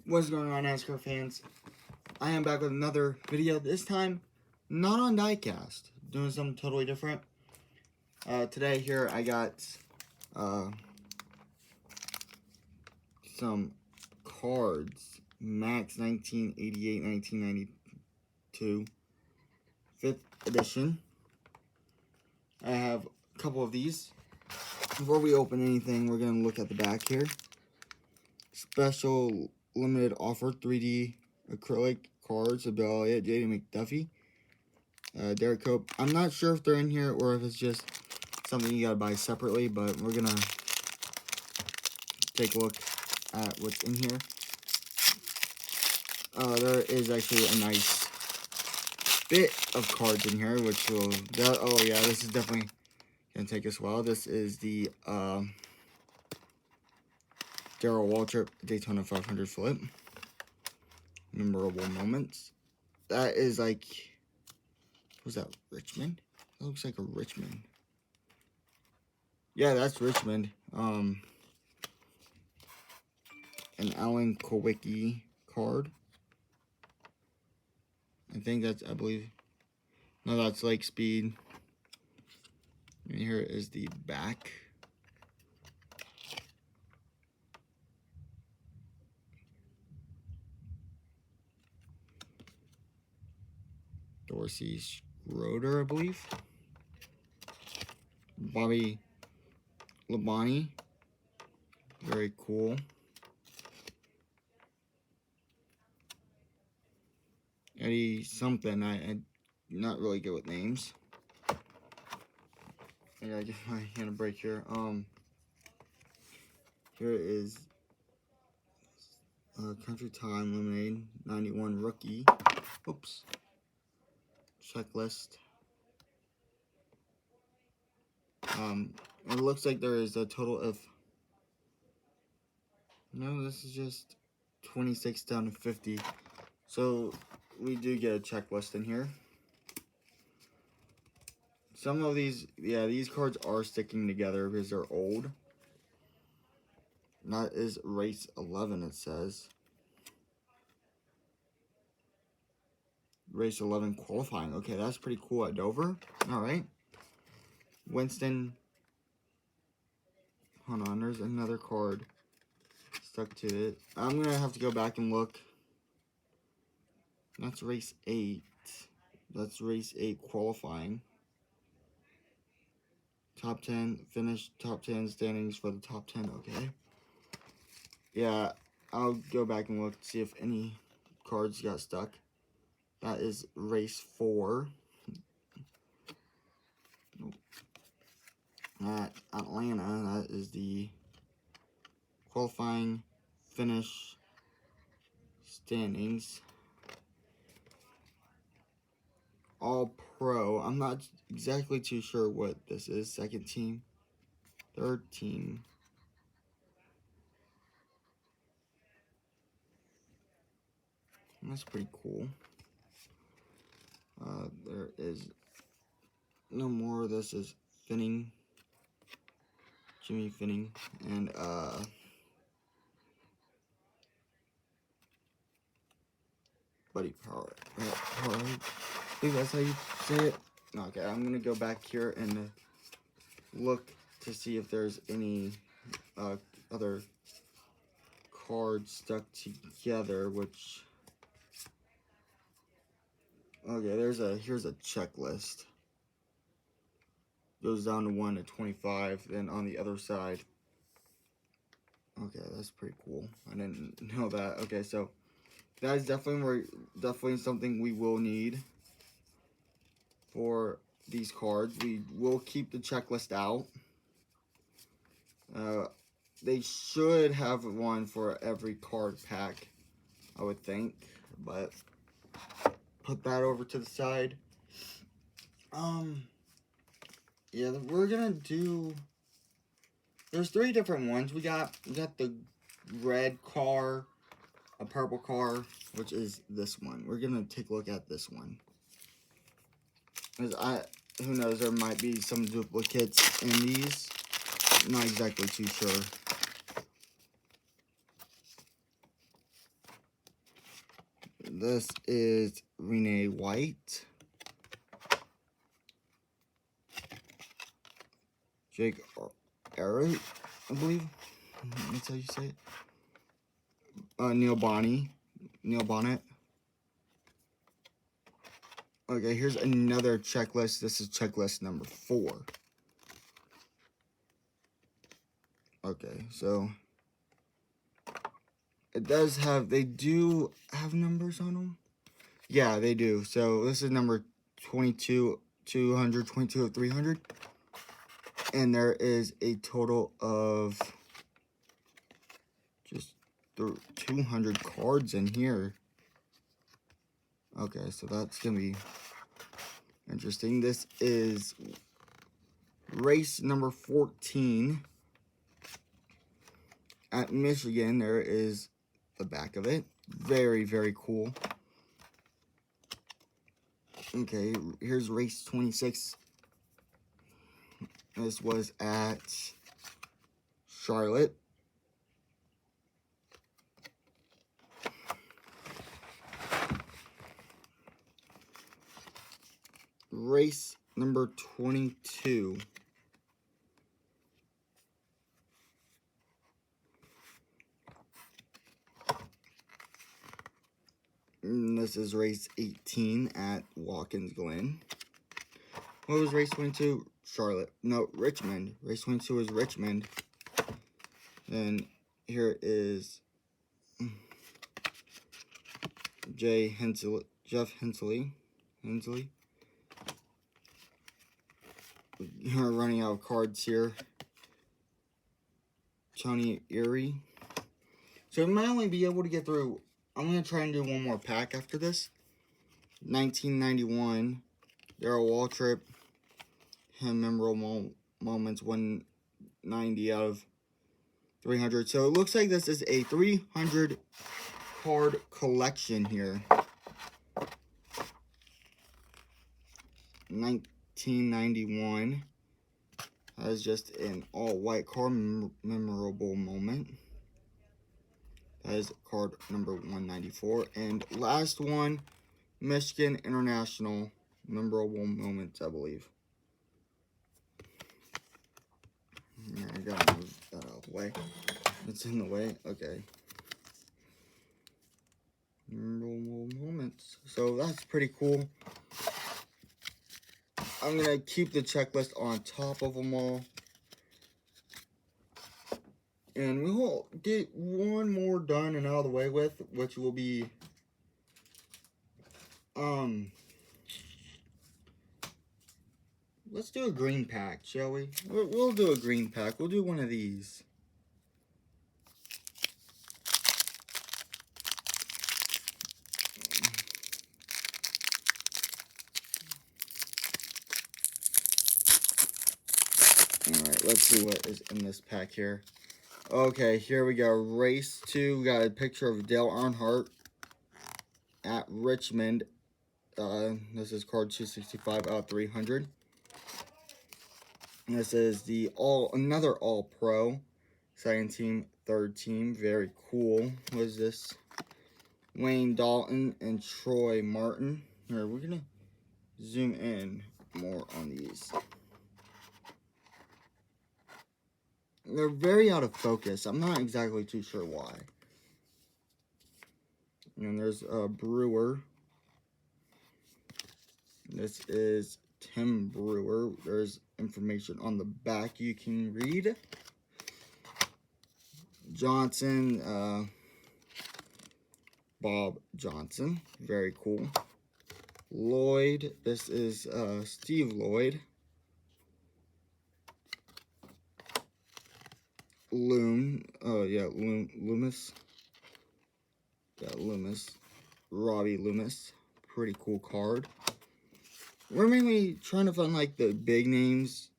What's going on, NASCAR fans? I am back with another video, this time not on diecast, doing something totally different. Today here I got some cards, Max 1988-1992, 5th edition. I have a couple of these. Before we open anything, we're going to look at the back here. Special limited offer 3D acrylic cards of Bill Elliott, J.D. McDuffie, Derek Cope. I'm not sure if they're in here or if it's just something you gotta buy separately, but we're gonna take a look at what's in here. There is actually a nice bit of cards in here, which will, oh yeah, this is definitely gonna take us a while. This is the Darrell Waltrip Daytona 500 flip. Memorable moments. That is like, was that Richmond? That looks like a Richmond. Yeah, that's Richmond. An Alan Kowicki card. I think that's, I believe, no, that's Lake Speed. And here is the back. Dorsey Schroeder, I believe. Bobby Labonte. Very cool. Eddie something. I'm not really good with names. I gotta get my hand a break here. Here is Country Time Lemonade 91 rookie. Oops. Checklist. It looks like there is a total of, no, this is just 26 down to 50. So we do get a checklist in here. Some of these, yeah, these cards are sticking together because they're old. That is race 11, it says. Race 11 qualifying. Okay, that's pretty cool at Dover. All right. Winston. Hold on, there's another card stuck to it. I'm going to have to go back and look. That's race 8. That's race 8 qualifying. Top 10, finish top 10 standings for the top 10, okay. Yeah, I'll go back and look to see if any cards got stuck. That is race 4. Nope. At Atlanta, that is the qualifying finish standings. All Pro. I'm not exactly too sure what this is. Second team. Third team. That's pretty cool. There is no more. This is Finning. Jimmy Finning. And, Buddy Power. I think that's how you say it. Okay, I'm going to go back here and look to see if there's any other cards stuck together, which... Okay, here's a checklist. Goes down to 1 to 25, then on the other side. Okay, that's pretty cool. I didn't know that. Okay, so that is definitely something we will need for these cards. We will keep the checklist out. They should have one for every card pack, I would think, but put that over to the side. Yeah, we're gonna do. There's 3 different ones. We got the red car, a purple car, which is this one. We're gonna take a look at this one. Who knows, there might be some duplicates in these. I'm not exactly too sure. This is Renee White. Jake Arrow, I believe. That's how you say it. Neil Bonnet. Okay, here's another checklist. This is checklist number 4. Okay, so it does have, they do have numbers on them. Yeah, they do. So this is number 22, 200, 22 of 300. And there is a total of just 200 cards in here. Okay, so that's going to be interesting. This is race number 14 at Michigan. There is the back of it. Very, very cool. Okay, here's race 26. This was at Charlotte. Race number 22. And this is race 18 at Watkins Glen. What was race 22? Charlotte. No, Richmond. Race 22 is Richmond. And here is Jeff Hensley. We're running out of cards here. Tony Erie. So we might only be able to get through. I'm going to try and do one more pack after this. 1991. Darrell Waltrip. Him memorable moments. 190 out of 300. So it looks like this is a 300 card collection here. 1991. That is just an all-white card, memorable moment. That is card number 194. And last one, Michigan International, memorable moments, I believe. Yeah, I gotta move that out of the way. It's in the way. Okay. Memorable moments. So that's pretty cool. I'm going to keep the checklist on top of them all. And we'll get one more done and out of the way with, which will be, let's do a green pack, shall we? We'll do a green pack. We'll do one of these. Alright, let's see what is in this pack here. Okay, here we go. Race 2. We got a picture of Dale Earnhardt at Richmond. This is card 265 out of 300. And this is the another All-Pro. Second team, third team. Very cool. What is this? Wayne Dalton and Troy Martin. Here, we're going to zoom in more on these. They're very out of focus. I'm not exactly too sure why. And there's a Brewer. This is Tim Brewer. There's information on the back you can read. Johnson, Bob Johnson. Very cool. Lloyd. This is Steve Lloyd. Loomis. Yeah, Loomis. Robbie Loomis. Pretty cool card. We're mainly trying to find, like, the big names.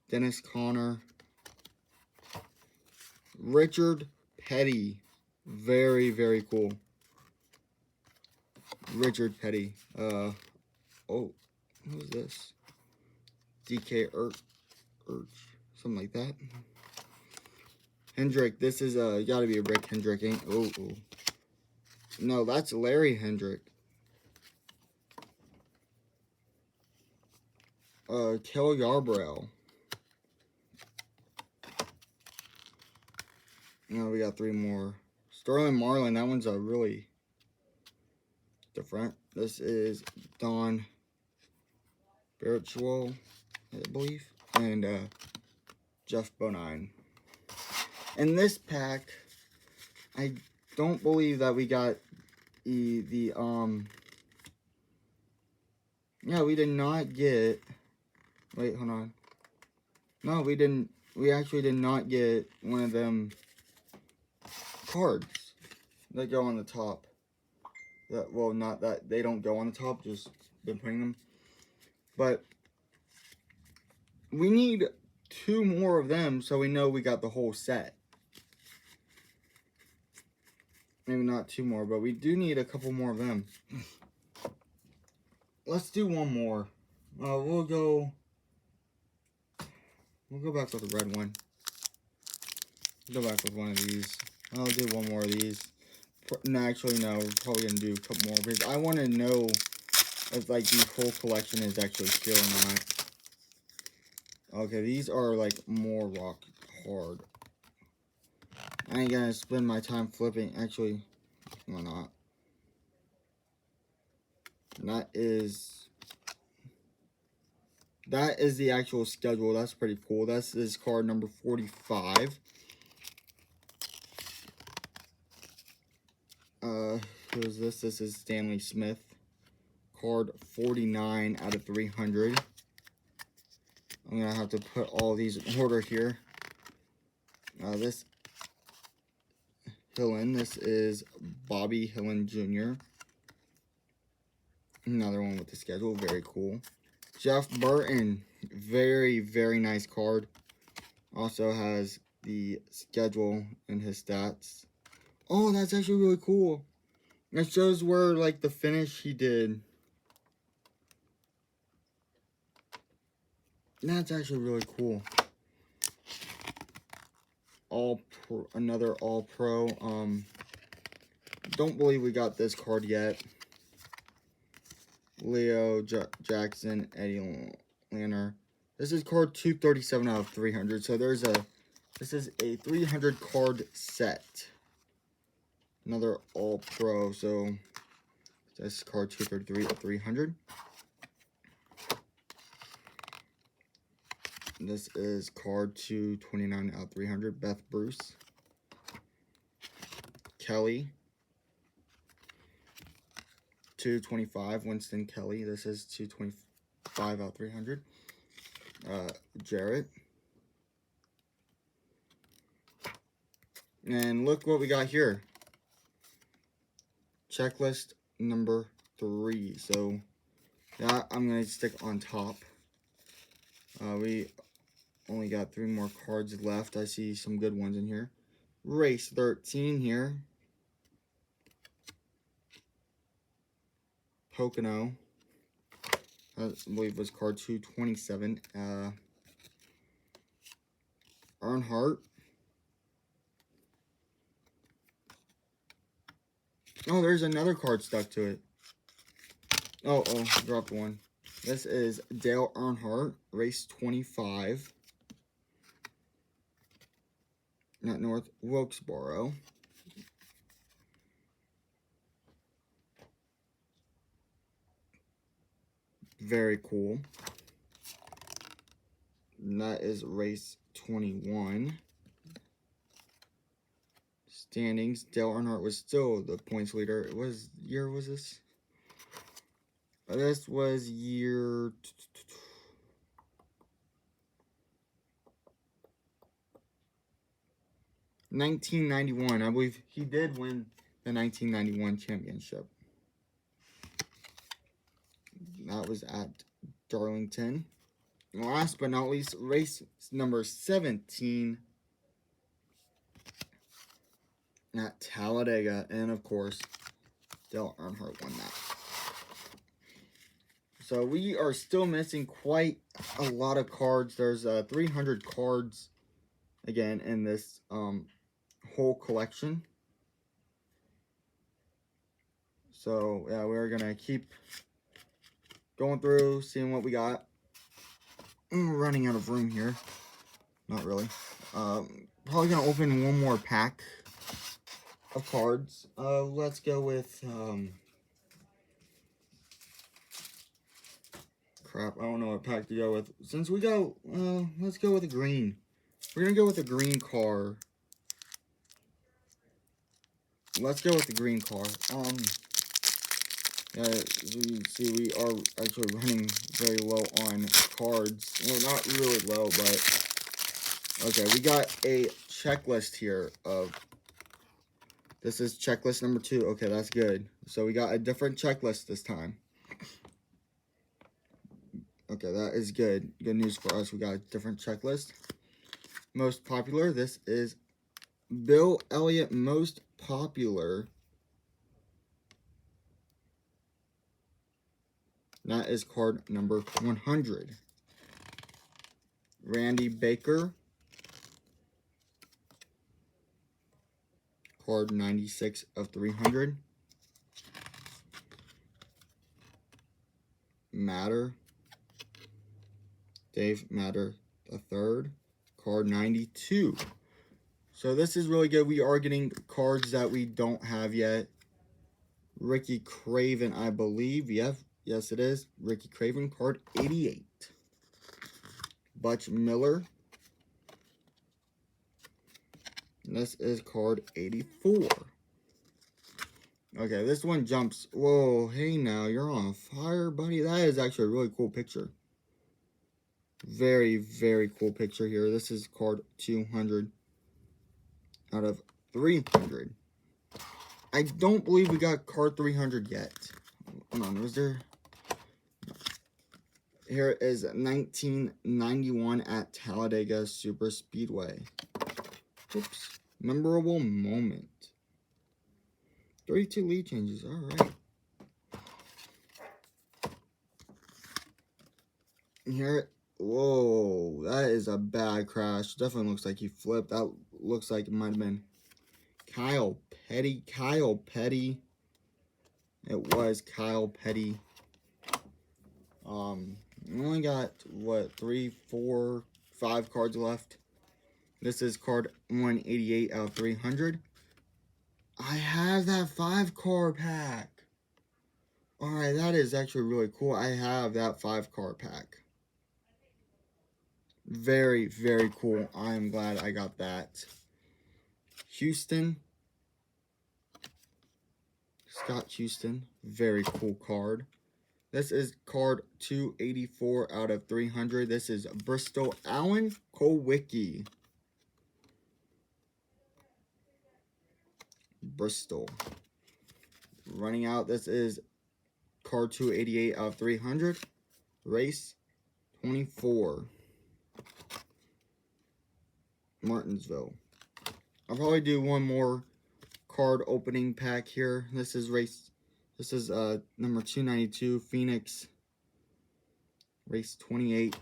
Dennis Conner. Richard Petty. Very, very cool. Richard Petty. Oh, who's this? DK Urch. Something like that. Hendrick. This is, gotta be a Rick Hendrick, ain't? Oh. No, that's Larry Hendrick. Kel Yarbrough. Now we got 3 more. Sterling Marlin, that one's a really different. This is Don Birchwell, I believe. And Jeff Bonine. In this pack, I don't believe that we got yeah, we did not get, wait, hold on. No, we didn't, we actually did not get one of them cards that go on the top. That, well, not that, they don't go on the top, just been putting them. But we need 2 more of them so we know we got the whole set. Maybe not 2 more, but we do need a couple more of them. Let's do 1 more. We'll go back with the red one. Go back with one of these. I'll do 1 more of these. No, actually, no. We're probably going to do a couple more because I want to know if, like, the whole collection is actually here or not. Okay, these are, like, more rock hard. I ain't going to spend my time flipping. Actually, why not? That is the actual schedule. That's pretty cool. That's this card number 45. Who's this? This is Stanley Smith. Card 49 out of 300. I'm going to have to put all these in order here. This Hillen. This is Bobby Hillen Jr. Another one with the schedule. Very cool. Jeff Burton. Very, very nice card. Also has the schedule and his stats. Oh, that's actually really cool. It shows where, like, the finish he did. That's actually really cool. Another All-Pro. Don't believe we got this card yet. Leo Jackson, Eddie Lanner. This is card 237 out of 300. So this is a 300 card set. Another All-Pro. So this is card 233 of 300. This is card 229 out of 300. Beth Bruce. Kelly. 225. Winston Kelly. This is 225 out of 300. Jarrett. And look what we got here. Checklist number 3. So that I'm going to stick on top. We only got 3 more cards left. I see some good ones in here. Race 13 here. Pocono. I believe was card 227. Earnhardt. Oh, there's another card stuck to it. Oh, dropped one. This is Dale Earnhardt, race 25. At North Wilkesboro. Very cool. And that is race 21. Standings. Dale Earnhardt was still the points leader. What year was this? This was year 1991. I believe he did win the 1991 championship. That was at Darlington. And last but not least, race number 17 at Talladega. And of course, Dale Earnhardt won that. So we are still missing quite a lot of cards. There's 300 cards again in this whole collection. So, yeah, we're going to keep going through, seeing what we got. We're running out of room here. Not really. Probably going to open one more pack of cards. Let's go with, crap, I don't know what pack to go with. Since we go, let's go with a green. We're going to go with a green car. Let's go with the green car. As you can see, we are actually running very low on cards. Well, not really low, but... Okay, we got a checklist here of... This is checklist number 2. Okay, that's good. So we got a different checklist this time. Okay, that is good. Good news for us. We got a different checklist. Most popular. This is Bill Elliott most popular. That is card number 100. Randy Baker. Card 96 of 300. Matter. Dave Matter III. Card 92. So this is really good. We are getting cards that we don't have yet. Ricky Craven, I believe. Yes, it is. Ricky Craven, card 88. Butch Miller. This is card 84. Okay, this one jumps. Whoa, hey now, you're on fire, buddy. That is actually a really cool picture. Very, very cool picture here. This is card 200 out of 300. I don't believe we got card 300 yet. Hold on, was there? Here is 1991 at Talladega Super Speedway. Oops. Memorable moment. 32 lead changes. All right. Here, whoa, that is a bad crash. Definitely looks like he flipped. That looks like it might have been Kyle Petty. Kyle Petty. It was Kyle Petty. We only got, what, 3, 4, 5 cards left. This is card 188 out of 300. I have that 5 card pack. Alright, that is actually really cool. I have that 5 card pack. Very, very cool. I am glad I got that. Houston. Scott Houston. Very cool card. This is card 284 out of 300. This is Bristol Allen Kowicki. Bristol. Running out, this is card 288 out of 300. Race 24. Martinsville. I'll probably do one more card opening pack here. This is number 292, Phoenix. Race 28.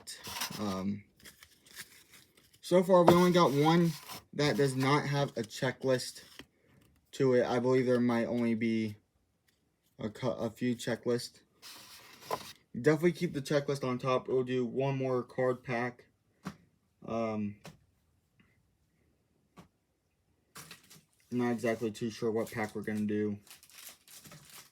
So far, we only got one that does not have a checklist to it. I believe there might only be a few checklists. Definitely keep the checklist on top. We'll do one more card pack. I'm not exactly too sure what pack we're going to do.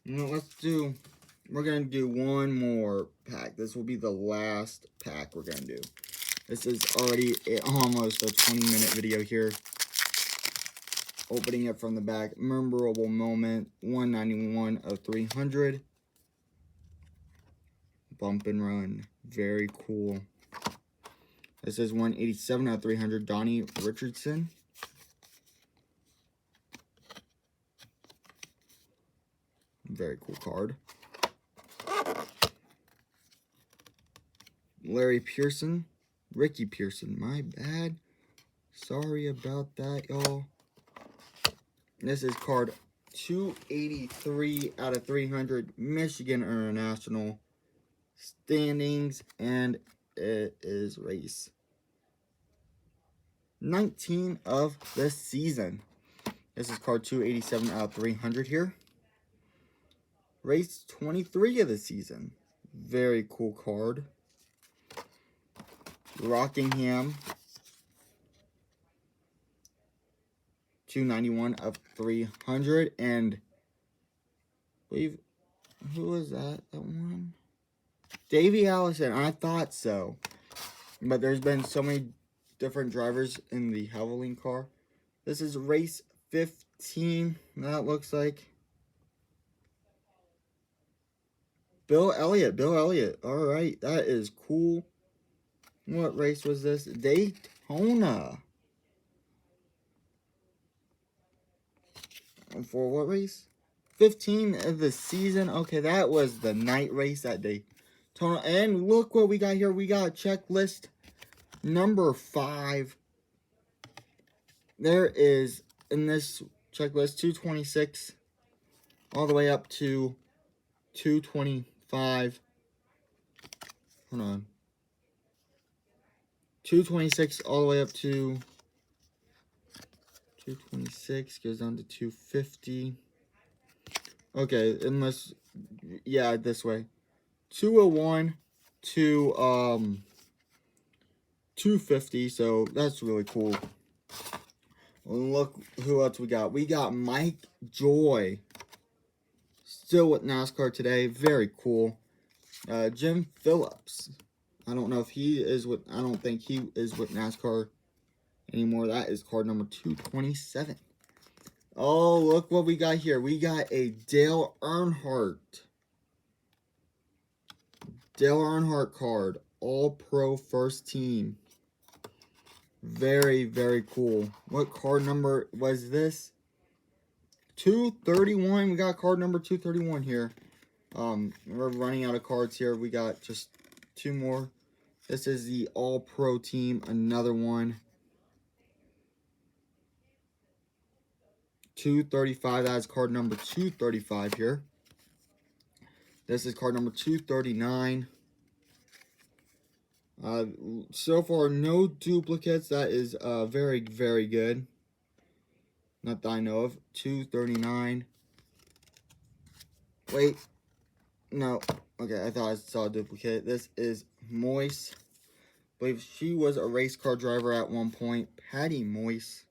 We're going to do one more pack. This will be the last pack we're going to do. This is already almost a 20-minute video here. Opening it from the back. Memorable moment. 191 of 300. Bump and run. Very cool. This is 187 out of 300. Donnie Richardson. Very cool card. Larry Pearson. Ricky Pearson. My bad. Sorry about that, y'all. This is card 283 out of 300. Michigan International standings. And it is race 19 of the season. This is card 287 out of 300 here. Race 23 of the season. Very cool card. Rockingham. 291 of 300. And who was that? That one? Davey Allison. I thought so. But there's been so many different drivers in the Havoline car. This is race 15. That looks like Bill Elliott. Bill Elliott. All right. That is cool. What race was this? Daytona. For what race? 15 of the season. Okay, that was the night race at Daytona. And look what we got here. We got checklist number 5. There is, in this checklist, 226 all the way up to 225. Hold on. 226 all the way up to 226 goes down to 250. Okay, unless, yeah, this way. 201 to 250, so that's really cool. Look who else we got. We got Mike Joy. Still with NASCAR today. Very cool. Jim Phillips. I don't know if he is with, I don't think he is with NASCAR anymore. That is card number 227. Oh, look what we got here. We got a Dale Earnhardt. Dale Earnhardt card. All-Pro First Team. Very, very cool. What card number was this? 231. We got card number 231 here. We're running out of cards here. We got just 2 more. This is the All-Pro Team. Another one. 235. That is card number 235 here. This is card number 239. So far, no duplicates. That is very, very good. Not that I know of. 239. Wait. No. Okay, I thought I saw a duplicate. This is Moise. I believe she was a race car driver at one point. Patty Moise.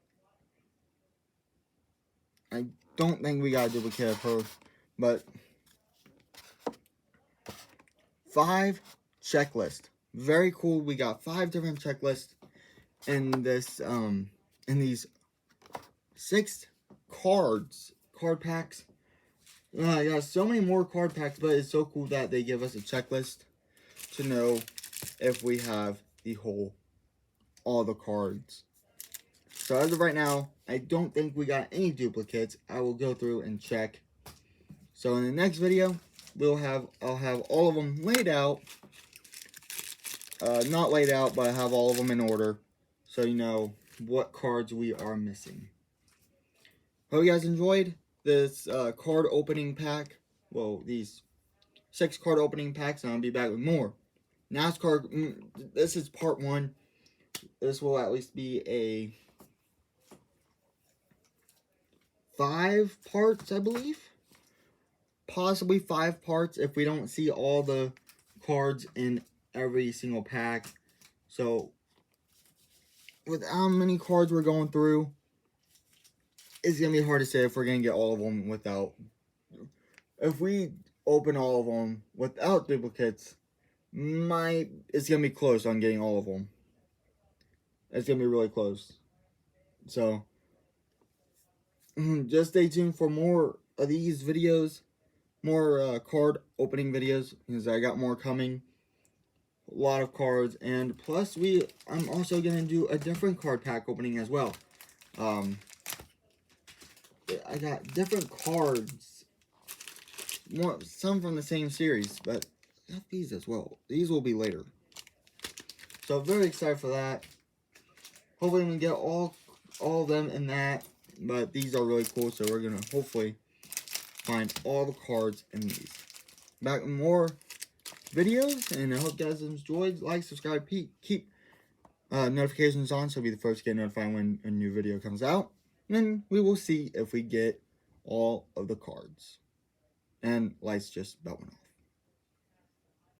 I don't think we got a duplicate of her. But 5 checklist. Very cool. We got 5 different checklists in this in these 6 card packs. Yeah, so many more card packs, but it's so cool that they give us a checklist to know if we have all the cards. So as of right now, I don't think we got any duplicates. I will go through and check. So in the next video, I'll have all of them laid out. Not laid out, but I have all of them in order, so you know what cards we are missing. Hope you guys enjoyed this card opening pack. Well, these 6 card opening packs, and I'll be back with more. NASCAR, this is part 1. This will at least be a 5 parts, I believe. Possibly 5 parts if we don't see all the cards in every single pack. So, with how many cards we're going through, it's going to be hard to say if we're going to get all of them without. If we open all of them without duplicates, it's going to be close on getting all of them. It's going to be really close. So, just stay tuned for more of these videos. More card opening videos, because I got more coming. A lot of cards, and plus I'm also going to do a different card pack opening as well. I got different cards, some from the same series, but I got these as well. These will be later. So very excited for that. Hopefully we can get all of them in that, but these are really cool, so we're going to hopefully find all the cards in these. Back with more videos, and I hope you guys enjoyed. Like, subscribe, keep notifications on, so you'll be the first to get notified when a new video comes out. And we will see if we get all of the cards. and lights just about went off.